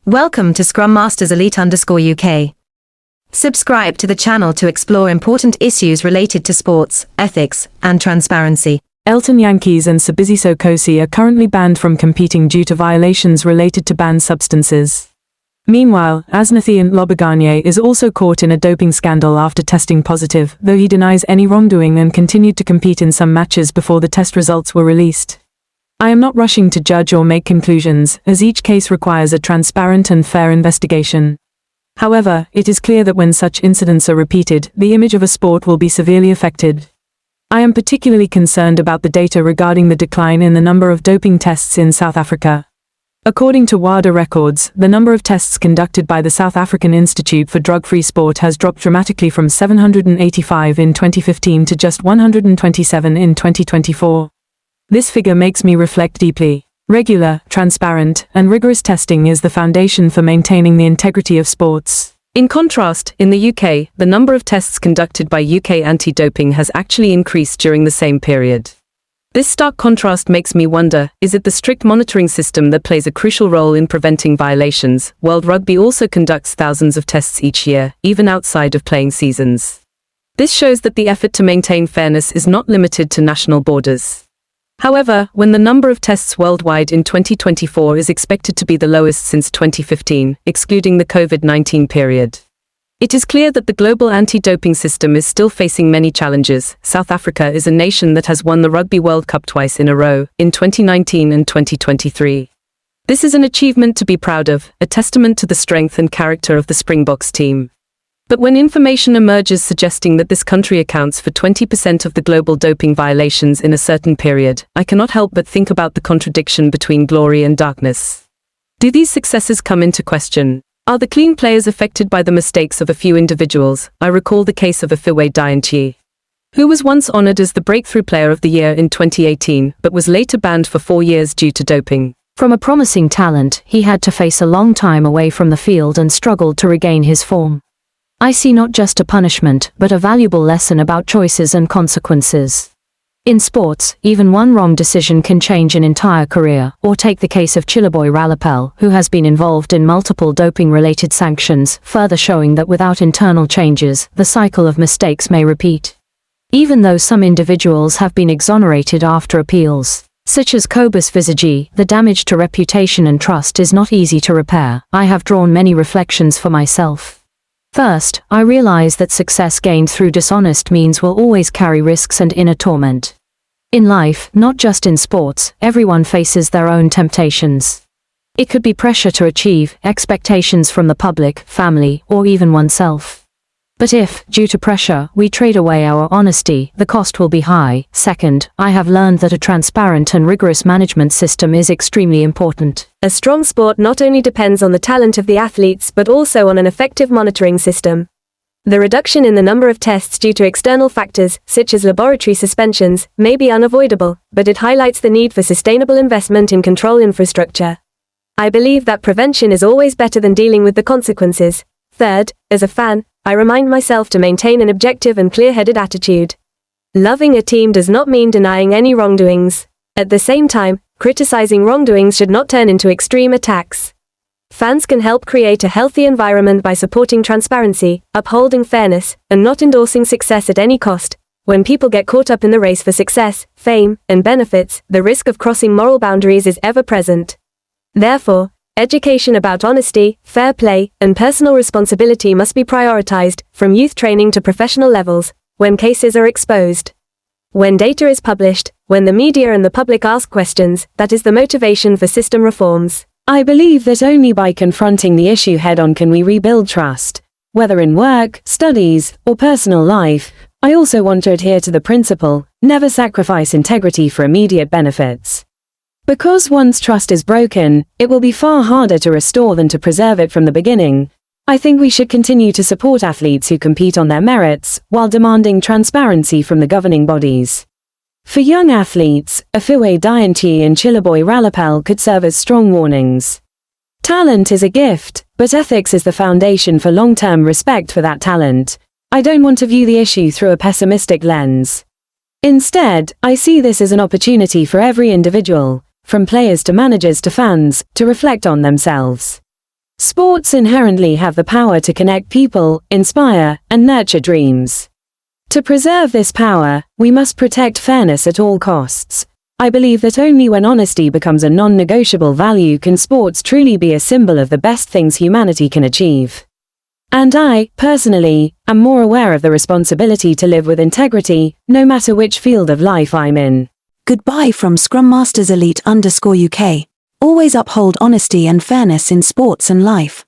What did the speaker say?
Welcome to Scrum Masters Elite_UK. Subscribe to the channel to explore important issues related to sports, ethics, and transparency. Elton Jantjies and Nkosi are currently banned from competing due to violations related to banned substances. Meanwhile, Asenathi Ntlabakanye is also caught in a doping scandal after testing positive, though he denies any wrongdoing and continued to compete in some matches before the test results were released. I am not rushing to judge or make conclusions, as each case requires a transparent and fair investigation. However, it is clear that when such incidents are repeated, the image of a sport will be severely affected. I am particularly concerned about the data regarding the decline in the number of doping tests in South Africa. According to WADA records, the number of tests conducted by the South African Institute for Drug-Free Sport has dropped dramatically from 785 in 2015 to just 127 in 2024. This figure makes me reflect deeply. Regular, transparent, and rigorous testing is the foundation for maintaining the integrity of sports. In contrast, in the UK, the number of tests conducted by UK anti-doping has actually increased during the same period. This stark contrast makes me wonder, is it the strict monitoring system that plays a crucial role in preventing violations? World Rugby also conducts thousands of tests each year, even outside of playing seasons. This shows that the effort to maintain fairness is not limited to national borders. However, when the number of tests worldwide in 2024 is expected to be the lowest since 2015, excluding the COVID-19 period, it is clear that the global anti-doping system is still facing many challenges. South Africa is a nation that has won the Rugby World Cup twice in a row, in 2019 and 2023. This is an achievement to be proud of, a testament to the strength and character of the Springboks team. But when information emerges suggesting that this country accounts for 20% of the global doping violations in a certain period, I cannot help but think about the contradiction between glory and darkness. Do these successes come into question? Are the clean players affected by the mistakes of a few individuals? I recall the case of Aphiwe Dyantyi, who was once honored as the Breakthrough Player of the Year in 2018, but was later banned for 4 years due to doping. From a promising talent, he had to face a long time away from the field and struggled to regain his form. I see not just a punishment, but a valuable lesson about choices and consequences. In sports, even one wrong decision can change an entire career, or take the case of Chiliboy Ralepelle, who has been involved in multiple doping-related sanctions, further showing that without internal changes, the cycle of mistakes may repeat. Even though some individuals have been exonerated after appeals, such as Cobus Visagi, the damage to reputation and trust is not easy to repair. I have drawn many reflections for myself. First, I realize that success gained through dishonest means will always carry risks and inner torment. In life, not just in sports, everyone faces their own temptations. It could be pressure to achieve, expectations from the public, family, or even oneself. But if, due to pressure, we trade away our honesty, the cost will be high. Second, I have learned that a transparent and rigorous management system is extremely important. A strong sport not only depends on the talent of the athletes but also on an effective monitoring system. The reduction in the number of tests due to external factors, such as laboratory suspensions, may be unavoidable, but it highlights the need for sustainable investment in control infrastructure. I believe that prevention is always better than dealing with the consequences. Third, as a fan, I remind myself to maintain an objective and clear-headed attitude. Loving a team does not mean denying any wrongdoings. At the same time, criticizing wrongdoings should not turn into extreme attacks. Fans can help create a healthy environment by supporting transparency, upholding fairness, and not endorsing success at any cost. When people get caught up in the race for success, fame, and benefits, the risk of crossing moral boundaries is ever present. Therefore, education about honesty, fair play, and personal responsibility must be prioritized, from youth training to professional levels, when cases are exposed. When data is published, when the media and the public ask questions, that is the motivation for system reforms. I believe that only by confronting the issue head-on can we rebuild trust, whether in work, studies, or personal life. I also want to adhere to the principle, never sacrifice integrity for immediate benefits. Because once trust is broken, it will be far harder to restore than to preserve it from the beginning. I think we should continue to support athletes who compete on their merits, while demanding transparency from the governing bodies. For young athletes, Aphiwe Dyantyi and Chiliboy Ralepelle could serve as strong warnings. Talent is a gift, but ethics is the foundation for long-term respect for that talent. I don't want to view the issue through a pessimistic lens. Instead, I see this as an opportunity for every individual, from players to managers to fans, to reflect on themselves. Sports inherently have the power to connect people, inspire, and nurture dreams. To preserve this power, we must protect fairness at all costs. I believe that only when honesty becomes a non-negotiable value can sports truly be a symbol of the best things humanity can achieve. And I, personally, am more aware of the responsibility to live with integrity, no matter which field of life I'm in. Goodbye from Scrum Masters Elite _UK. Always uphold honesty and fairness in sports and life.